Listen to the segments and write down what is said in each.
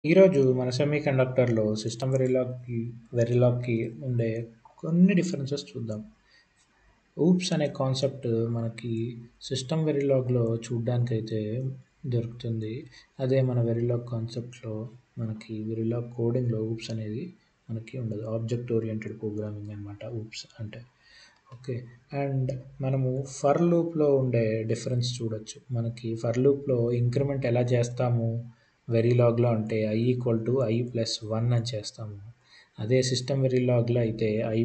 ఈరోజు మన సెమీకండక్టర్‌లో సిస్టమ్ వెరిలాగ్‌కి ఉండే కొన్ని డిఫరెన్సెస్ చూద్దాం. ఊప్స్ అనే కాన్సెప్ట్ మనకి సిస్టమ్ వెరిలాగ్‌లో చూడ్డానికైతే దొరుకుతుంది. అదే మన వెరిలాగ్ కాన్సెప్ట్‌లో మనకి వెరిలాగ్ కోడింగ్‌లో ఊప్స్ అనేది మనకి ఉండదు. ఆబ్జెక్ట్ ఓరియెంటెడ్ ప్రోగ్రామింగ్ అనమాట ఊప్స్ అంటే. ఓకే. అండ్ మనము ఫర్ లూప్‌లో ఉండే డిఫరెన్స్ చూడొచ్చు. మనకి ఫర్ లూప్‌లో ఇంక్రిమెంట్ ఎలా చేస్తాము వెరిలాగ్‌లో అంటే i = i+1 అని చేస్తాము. అదే సిస్టమ్ వెరిలాగ్‌లో అయితే i++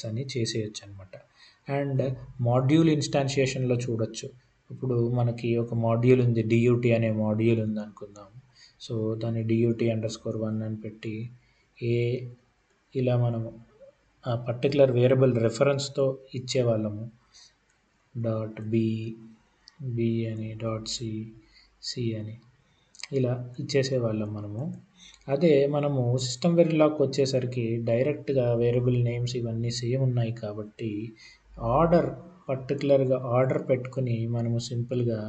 అని చేసేయొచ్చనమాట. అండ్ మాడ్యూల్ ఇన్‌స్టాన్షియేషన్‌లో చూడొచ్చు. ఇప్పుడు మనకి ఒక మాడ్యూల్ ఉంది. DUT అనే మాడ్యూల్ ఉందనుకుందాం. సో, దాన్ని DUT_1 అని పెట్టి ఏ ఇలా మనము ఆ పర్టిక్యులర్ వేరియబుల్ రిఫరెన్స్‌తో ఇచ్చేవాళ్ళము. డాట్ బి, బి అని, డాట్ సి, సి అని ఇలా ఇచ్చేసేవాళ్ళం మనము. అదే మనము సిస్టమ్ వెరిలాగ్‌కి వచ్చేసరికి డైరెక్ట్‌గా వేరియబుల్ నేమ్స్ ఇవన్నీ సేమ్ ఉన్నాయి కాబట్టి ఆర్డర్ పర్టిక్యులర్‌గా ఆర్డర్ పెట్టుకొని మనము సింపుల్‌గా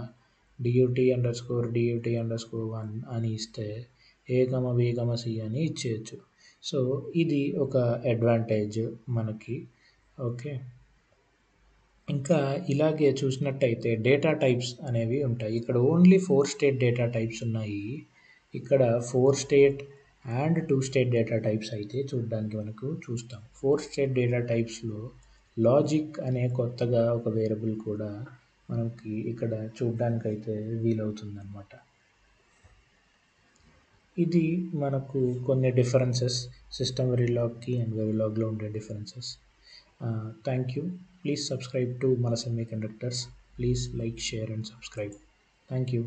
DUT_1 అని ఇస్తే ఏ, బి, సి అని ఇచ్చేయొచ్చు. సో, ఇది ఒక అడ్వాంటేజ్ మనకి. ఓకే. ఇంకా ఇలాగే చూసినట్టయితే డేటా టైప్స్ అనేవి ఉంటాయి. ఇక్కడ ఓన్లీ 4 స్టేట్ డేటా టైప్స్ ఉన్నాయి. ఇక్కడ 4 state and 2 state data types అయితే చూడడానికి మనకు చూస్తాం. 4 స్టేట్ డేటా టైప్స్‌లో లాజిక్ అనే కొత్తగా ఒక వేరియబుల్ కూడా మనకి ఇక్కడ చూడ్డానికైతే వీలవుతుందనమాట. ఇది మనకు కొన్ని డిఫరెన్సెస్ సిస్టమ్ వెరిలాగ్‌కి అండ్ వెరిలాగ్‌లో ఉండే differences. Thank you. Please subscribe to Mala Semiconductors. Please like, share and subscribe. Thank you.